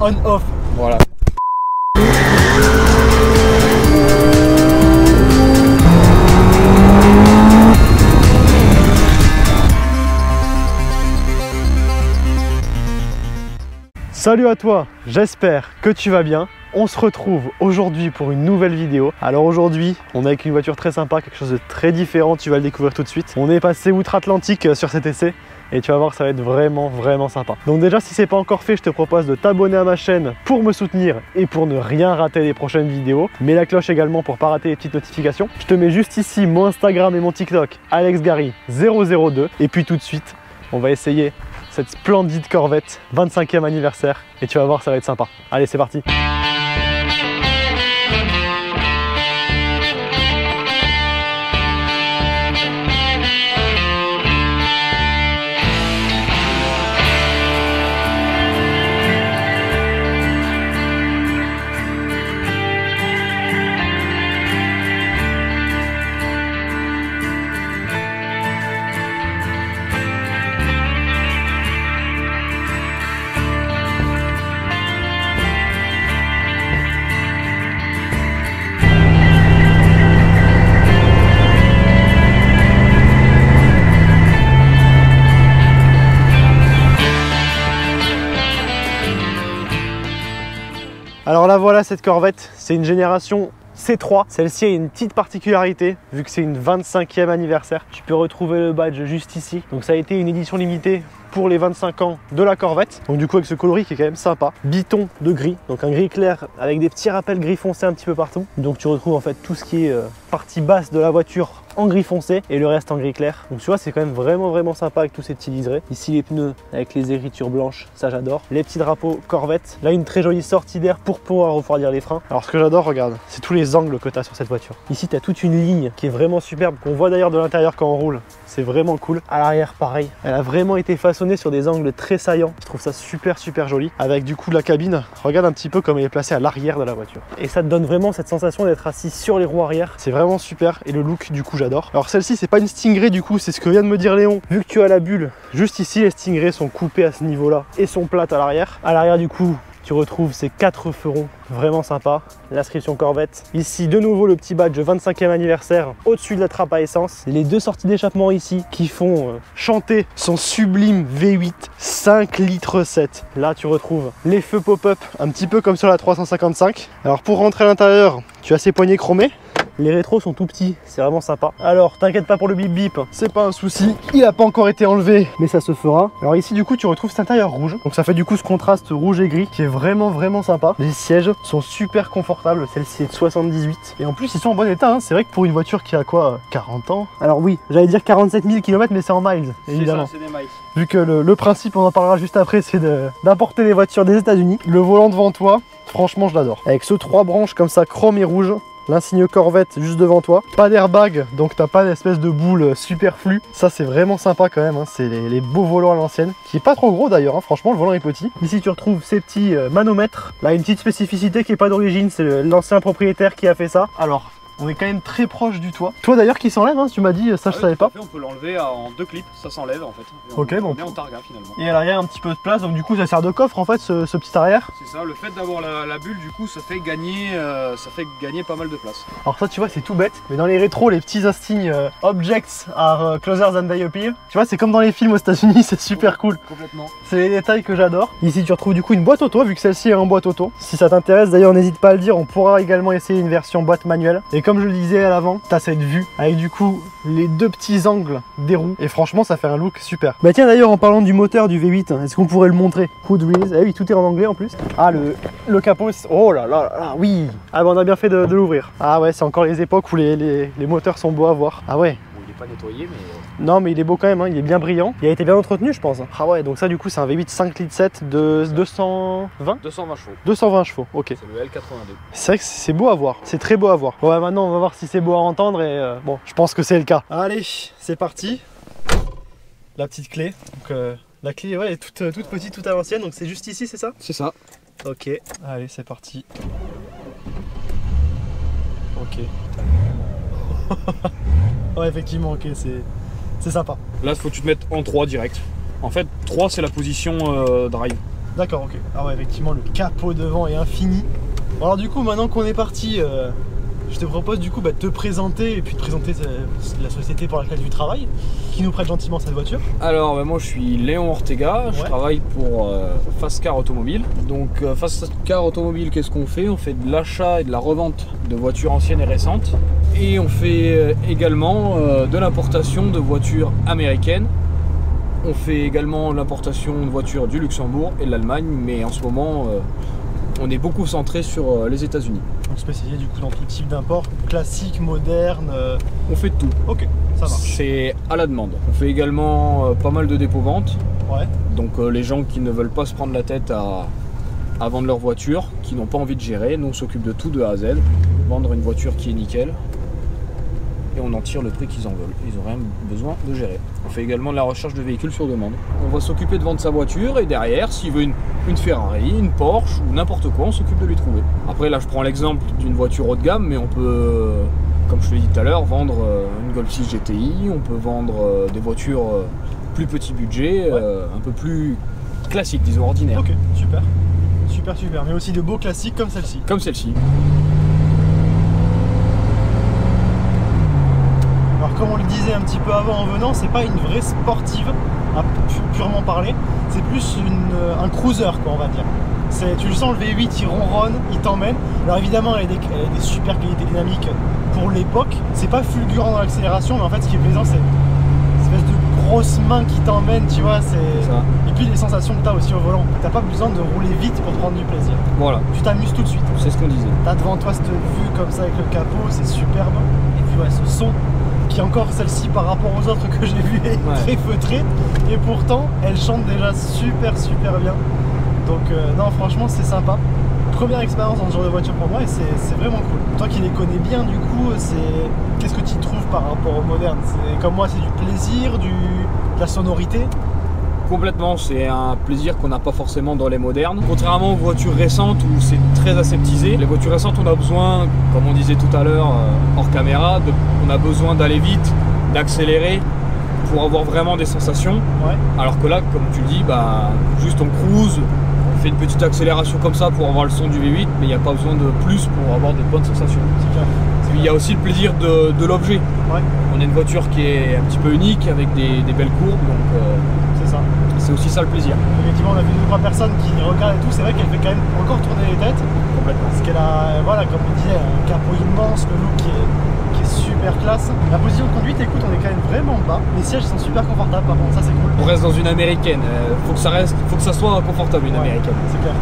On-off. Voilà. Salut à toi, j'espère que tu vas bien. On se retrouve aujourd'hui pour une nouvelle vidéo. Alors aujourd'hui, on est avec une voiture très sympa, quelque chose de très différent, tu vas le découvrir tout de suite. On est passé outre-Atlantique sur cet essai et tu vas voir, ça va être vraiment sympa. Donc déjà, si c'est pas encore fait, je te propose de t'abonner à ma chaîne pour me soutenir et pour ne rien rater des prochaines vidéos. Mets la cloche également pour pas rater les petites notifications. Je te mets juste ici mon Instagram et mon TikTok, AlexGary002. Et puis tout de suite, on va essayer cette splendide Corvette, 25e anniversaire, et tu vas voir, ça va être sympa. Allez, c'est parti. Alors là voilà, cette Corvette, c'est une génération C3. Celle-ci a une petite particularité, vu que c'est une 25e anniversaire. Tu peux retrouver le badge juste ici. Donc ça a été une édition limitée pour les 25 ans de la Corvette. Donc du coup avec ce coloris qui est quand même sympa. Biton de gris, donc un gris clair avec des petits rappels gris foncé un petit peu partout. Donc tu retrouves en fait tout ce qui est partie basse de la voiture en gris foncé et le reste en gris clair. Donc tu vois, c'est quand même vraiment sympa avec tous ces petits liserés. Ici les pneus avec les écritures blanches, ça j'adore. Les petits drapeaux Corvette. Là une très jolie sortie d'air pour pouvoir refroidir les freins. Alors ce que j'adore, regarde, c'est tous les angles que tu as sur cette voiture. Ici tu as toute une ligne qui est vraiment superbe, qu'on voit d'ailleurs de l'intérieur quand on roule. C'est vraiment cool. À l'arrière pareil, elle a vraiment été façonnée sur des angles très saillants. Je trouve ça super joli. Avec du coup la cabine, regarde un petit peu comme elle est placée à l'arrière de la voiture. Et ça te donne vraiment cette sensation d'être assis sur les roues arrière. C'est vraiment super et le look du coup j'adore. Alors celle-ci c'est pas une Stingray du coup, c'est ce que vient de me dire Léon. Vu que tu as la bulle, juste ici les Stingrays sont coupés à ce niveau-là et sont plates à l'arrière. À l'arrière du coup, tu retrouves ces 4 ferons vraiment sympa, l'inscription Corvette. Ici de nouveau le petit badge 25e anniversaire au-dessus de la trappe à essence. Les deux sorties d'échappement ici qui font chanter son sublime V8 5 litres 7. Là tu retrouves les feux pop-up un petit peu comme sur la 355. Alors pour rentrer à l'intérieur, tu as ces poignées chromées. Les rétros sont tout petits, c'est vraiment sympa. Alors, t'inquiète pas pour le bip bip, c'est pas un souci. Il a pas encore été enlevé, mais ça se fera. Alors ici, du coup, tu retrouves cet intérieur rouge. Donc ça fait du coup ce contraste rouge et gris qui est vraiment sympa. Les sièges sont super confortables. Celle-ci est de 78. Et en plus, ils sont en bon état. Hein. C'est vrai que pour une voiture qui a quoi, 40 ans. Alors oui, j'allais dire 47 000 km, mais c'est en miles, évidemment. C'est ça, c'est des miles. Vu que le principe, on en parlera juste après, c'est d'importer les voitures des États-Unis. Le volant devant toi, franchement, je l'adore. Avec ce 3 branches comme ça, chrome et rouge. L'insigne Corvette juste devant toi, pas d'airbag, donc t'as pas d'espèce de boule superflue. Ça c'est vraiment sympa quand même, hein. C'est les beaux volants à l'ancienne, qui est pas trop gros d'ailleurs, hein. Franchement le volant est petit. Ici tu retrouves ces petits manomètres. Là une petite spécificité qui est pas d'origine, c'est l'ancien propriétaire qui a fait ça. Alors on est quand même très proche du toit. Toi d'ailleurs qui s'enlève, hein, tu m'as dit, ça je savais pas. On peut l'enlever en 2 clips, ça s'enlève en fait. Ok, bon. On est en targa finalement. Et à l'arrière un petit peu de place, donc du coup ça sert de coffre en fait ce petit arrière. C'est ça, le fait d'avoir la bulle du coup ça fait gagner pas mal de place. Alors ça tu vois c'est tout bête, mais dans les rétros les petits insignes Objects are closer than they appear. Tu vois c'est comme dans les films aux États-Unis, c'est super cool. Complètement. C'est les détails que j'adore. Ici tu retrouves du coup une boîte auto, vu que celle-ci est en boîte auto. Si ça t'intéresse d'ailleurs n'hésite pas à le dire, on pourra également essayer une version boîte manuelle. Et comme je le disais à l'avant, t'as cette vue avec du coup les deux petits angles des roues et franchement ça fait un look super. Bah tiens d'ailleurs en parlant du moteur du V8, est-ce qu'on pourrait le montrer? Hood release, ah oui tout est en anglais en plus. Ah le capot, oh là là, oui. Ah bah on a bien fait de l'ouvrir. Ah ouais c'est encore les époques où les moteurs sont beaux à voir. Ah ouais. Bon, il est pas nettoyé mais... Non mais il est beau quand même, hein. Il est bien brillant. Il a été bien entretenu je pense. Ah ouais donc ça du coup c'est un V8 5 litres 7 de 220 chevaux. 220 chevaux, ok. C'est le L82. C'est vrai que c'est beau à voir, c'est très beau à voir. Bon ouais maintenant on va voir si c'est beau à entendre et bon je pense que c'est le cas. Allez c'est parti. La petite clé, donc la clé ouais, elle est toute petite, toute à l'ancienne, donc c'est juste ici c'est ça? C'est ça. Ok, allez c'est parti. Ok. Ouais effectivement ok c'est sympa. Là faut que tu te mettes en 3 direct. En fait, 3 c'est la position drive. D'accord, ok. Ah ouais, effectivement, le capot devant est infini. Bon, alors du coup, maintenant qu'on est parti, je te propose du coup de te présenter et puis de présenter la société pour laquelle tu travailles, qui nous prête gentiment cette voiture. Alors moi je suis Léon Ortega, je travaille pour Fast Car Automobile. Donc Fast Car Automobile, qu'est-ce qu'on fait? On fait de l'achat et de la revente de voitures anciennes et récentes. Et on fait également de l'importation de voitures américaines. On fait également l'importation de voitures du Luxembourg et de l'Allemagne, mais en ce moment on est beaucoup centré sur les États-Unis. Donc spécialisé du coup dans tout type d'import, classique, moderne. On fait de tout. Ok, ça marche. C'est à la demande. On fait également pas mal de dépôts-ventes. Ouais. Donc les gens qui ne veulent pas se prendre la tête à vendre leur voiture, qui n'ont pas envie de gérer, nous on s'occupe de tout de A à Z. Vendre une voiture qui est nickel. Et on en tire le prix qu'ils en veulent. Ils n'ont rien besoin de gérer. On fait également de la recherche de véhicules sur demande. On va s'occuper de vendre sa voiture et derrière, s'il veut une Ferrari, une Porsche ou n'importe quoi, on s'occupe de lui trouver. Après là, je prends l'exemple d'une voiture haut de gamme, mais on peut, comme je te l'ai dit tout à l'heure, vendre une Golf 6 GTI, on peut vendre des voitures plus petit budget, un peu plus classiques, disons ordinaires. Ok, super. Super, super. Mais aussi de beaux classiques comme celle-ci. Comme celle-ci. Alors comme on le disait un petit peu avant en venant, c'est pas une vraie sportive à purement parler, c'est plus un cruiser quoi, on va dire. Tu le sens, le V8 il ronronne, il t'emmène. Alors évidemment elle a des super qualités dynamiques pour l'époque, c'est pas fulgurant dans l'accélération, mais en fait ce qui est plaisant c'est une espèce de grosse main qui t'emmène, tu vois, et puis les sensations que tu as aussi au volant, t'as pas besoin de rouler vite pour prendre du plaisir. Voilà. Tu t'amuses tout de suite. C'est ce qu'on disait. T'as devant toi cette vue comme ça avec le capot, c'est superbe. Et puis ouais, ce son qui encore celle-ci par rapport aux autres que j'ai vues est très feutrée, et pourtant elle chante déjà super bien. Donc non, franchement c'est sympa. Première expérience dans ce genre de voiture pour moi et c'est vraiment cool. Toi qui les connais bien du coup, qu'est-ce que tu trouves par rapport au moderne? Comme moi, c'est du plaisir, de la sonorité? Complètement, c'est un plaisir qu'on n'a pas forcément dans les modernes. Contrairement aux voitures récentes où c'est très aseptisé, les voitures récentes on a besoin, comme on disait tout à l'heure hors caméra, on a besoin d'aller vite, d'accélérer pour avoir vraiment des sensations. Ouais. Alors que là, comme tu le dis, juste on cruise, on fait une petite accélération comme ça pour avoir le son du V8, mais il n'y a pas besoin de plus pour avoir des bonnes sensations. Puis il y a aussi le plaisir de l'objet. Ouais. On a une voiture qui est un petit peu unique avec des belles courbes, donc c'est ça. C'est aussi ça le plaisir. Effectivement, on a vu 2 ou 3 personnes qui regardent et tout, c'est vrai qu'elle fait quand même encore tourner les têtes. Complètement. Parce qu'elle a, voilà, comme on disait, un capot immense, le look qui est super classe. La position de conduite, écoute, on est quand même vraiment bas. Les sièges sont super confortables, par contre, ça c'est cool. On reste dans une américaine, faut que ça soit confortable, une américaine. C'est clair.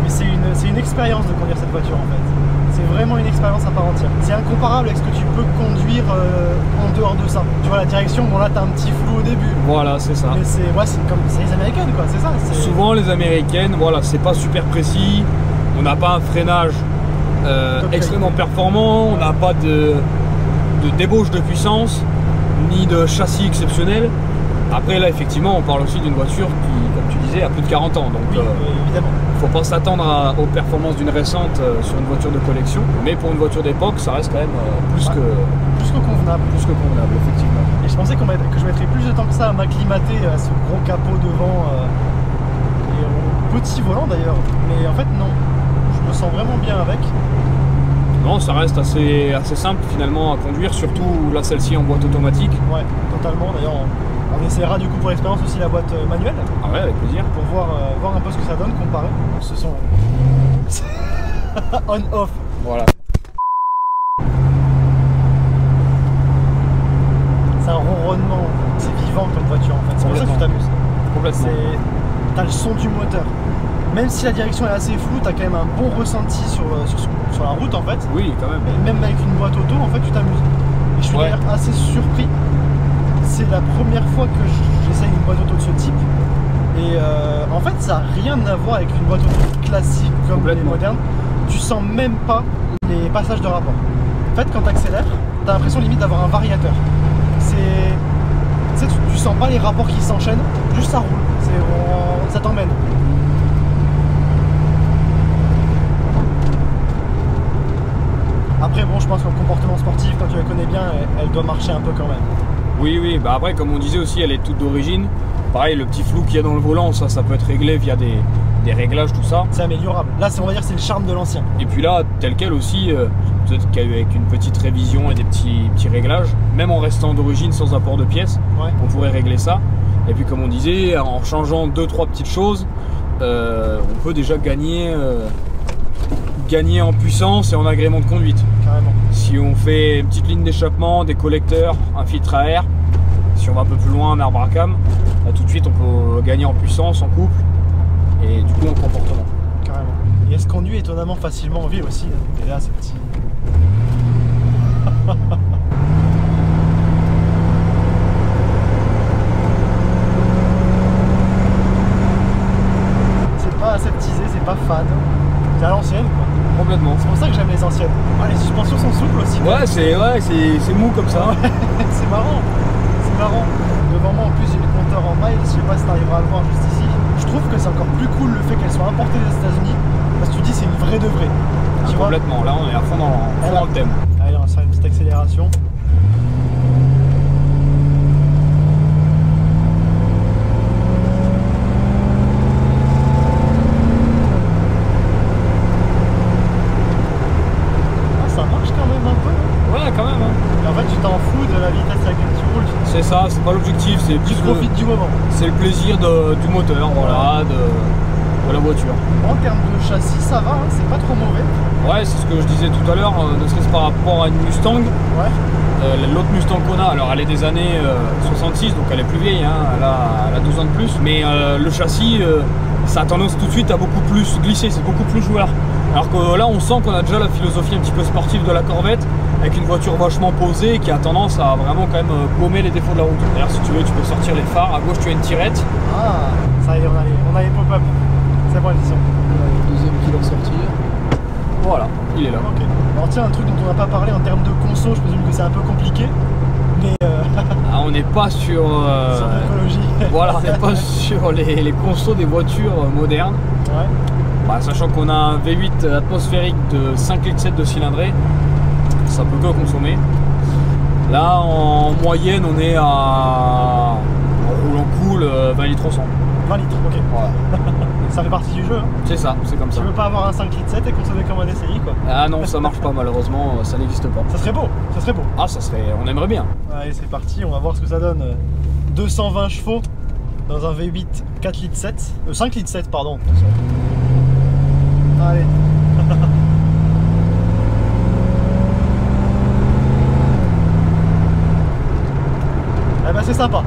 Mais c'est une expérience de conduire cette voiture en fait. C'est vraiment une expérience à part entière. C'est incomparable avec ce que tu peux conduire en dehors de ça. Tu vois la direction, bon là t'as un petit flou au début. Voilà, c'est ça. Mais c'est les américaines quoi, c'est ça. Souvent les américaines, voilà, c'est pas super précis. On n'a pas un freinage extrêmement performant, on n'a pas de débauche de puissance, ni de châssis exceptionnel. Après là effectivement on parle aussi d'une voiture qui, comme tu disais, a plus de 40 ans. Donc oui, évidemment. Faut pas s'attendre aux performances d'une récente sur une voiture de collection, mais pour une voiture d'époque, ça reste quand même plus que convenable. Plus que convenable, effectivement. Et je pensais que je mettrais plus de temps que ça à m'acclimater à ce gros capot devant et au petit volant d'ailleurs. Mais en fait non, je me sens vraiment bien avec. Non, ça reste assez simple finalement à conduire, surtout là celle-ci en boîte automatique. Ouais, totalement. D'ailleurs, on essaiera du coup pour l'expérience aussi la boîte manuelle. Ah ouais, avec plaisir. Pour voir un peu ce que ça donne comparé. Ce son on-off. Voilà. C'est un ronronnement, c'est vivant comme voiture en fait. C'est pour ça que tu t'amuses. Complètement. T'as le son du moteur. Même si la direction est assez floue, t'as quand même un bon ressenti sur la route en fait. Oui, quand même. Et même avec une boîte auto, en fait, tu t'amuses. Et je suis d'ailleurs assez surpris. C'est la première fois que j'essaye une boîte auto de ce type. Et en fait, ça n'a rien à voir avec une boîte auto classique comme les modernes. Tu sens même pas les passages de rapport. En fait, quand tu accélères, tu as l'impression limite d'avoir un variateur. Tu sens pas les rapports qui s'enchaînent, juste ça roule. Ça t'emmène. Après bon, je pense qu'en comportement sportif, quand tu la connais bien, elle doit marcher un peu quand même. Oui, bah après comme on disait aussi, elle est toute d'origine. Pareil, le petit flou qu'il y a dans le volant, ça peut être réglé via des réglages, tout ça. C'est améliorable. Là, on va dire c'est le charme de l'ancien. Et puis là, tel quel aussi, peut-être qu'avec une petite révision et des petits réglages, même en restant d'origine sans apport de pièces, on pourrait régler ça. Et puis comme on disait, en changeant 2-3 petites choses, on peut déjà gagner en puissance et en agrément de conduite. Carrément. Si on fait une petite ligne d'échappement, des collecteurs, un filtre à air, si on va un peu plus loin, un arbre à cam, là, tout de suite on peut gagner en puissance, en couple et du coup en comportement. Carrément. Et elle se conduit étonnamment facilement en ville aussi. Et là c'est petit. C'est pas aseptisé, c'est pas fade. C'est à l'ancienne quoi. Complètement. C'est pour ça que j'aime les anciennes. Ah, les suspensions sont souples aussi. Ouais, c'est mou comme ça. C'est marrant. C'est marrant. Devant moi en plus j'ai le compteur en miles, je sais pas si tu arriveras à le voir juste ici. Je trouve que c'est encore plus cool le fait qu'elle soit importée des États-Unis. Parce que tu dis c'est une vraie de vraie. Tu vois, complètement, là on est à fond dans le thème. Allez, on va faire une petite accélération. Tu t'en fous de la vitesse à laquelle tu roules. C'est ça, c'est pas l'objectif, c'est plus tu profites du moment. C'est le plaisir du moteur, voilà, de la voiture. En termes de châssis, ça va, hein, c'est pas trop mauvais. Ouais, c'est ce que je disais tout à l'heure, ne serait-ce par rapport à une Mustang. Ouais. L'autre Mustang qu'on a, alors elle est des années 66, donc elle est plus vieille, hein, elle a 12 ans de plus. Mais le châssis, ça a tendance tout de suite à beaucoup plus glisser, c'est beaucoup plus joueur. Alors que là, on sent qu'on a déjà la philosophie un petit peu sportive de la Corvette, avec une voiture vachement posée et qui a tendance à vraiment quand même gommer les défauts de la route. D'ailleurs, si tu veux, tu peux sortir les phares. À gauche, tu as une tirette. Ah, ça y est, on a les pop-up. C'est bon, l'édition. Deuxième qui doit sortir. Voilà, il est là. Ok. Alors tiens, un truc dont on n'a pas parlé en termes de conso, je présume que c'est un peu compliqué. Mais ah, on n'est pas sur l'écologie. Voilà, on n'est pas sur les consos des voitures modernes. Ouais. Bah, sachant qu'on a un V8 atmosphérique de 5,7 litres de cylindrée, ça peut que consommer. Là, en moyenne, on est en roulant cool 20 litres au 100. 20 litres, ok. Voilà. Ça fait partie du jeu. Hein. C'est ça, c'est comme ça. Tu veux pas avoir un 5,7 litres et consommer comme un SCI quoi. Ah non, ça marche pas malheureusement, ça n'existe pas. Ça serait beau, ça serait beau. Ah, ça serait, on aimerait bien. Allez, c'est parti, on va voir ce que ça donne. 220 chevaux dans un V8 4 litres 7, 5 litres 7 pardon. Allez. Eh ben c'est sympa.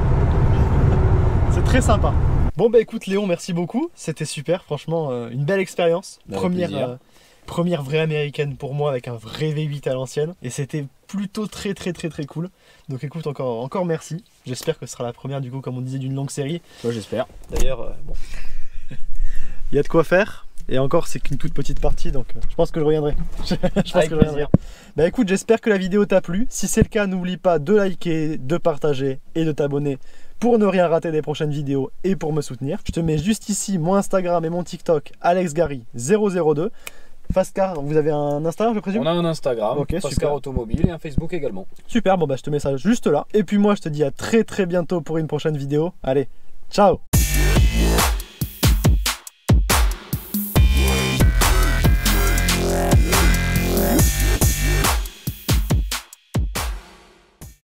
C'est très sympa. Bon bah écoute Léon, merci beaucoup. C'était super, franchement, une belle expérience. Première vraie américaine pour moi avec un vrai V8 à l'ancienne. Et c'était plutôt très cool. Donc écoute, encore merci. J'espère que ce sera la première du coup, comme on disait, d'une longue série. Toi j'espère. D'ailleurs, bon. Il y a de quoi faire. Et encore, c'est qu'une toute petite partie, donc je pense que je reviendrai. Bah écoute, j'espère que la vidéo t'a plu. Si c'est le cas, n'oublie pas de liker, de partager et de t'abonner pour ne rien rater des prochaines vidéos et pour me soutenir. Je te mets juste ici mon Instagram et mon TikTok, AlexGary002. Fascar, vous avez un Instagram, je présume? On a un Instagram, okay, Fascar super. Automobile, et un Facebook également. Super, bon bah je te mets ça juste là. Et puis moi, je te dis à très bientôt pour une prochaine vidéo. Allez, ciao!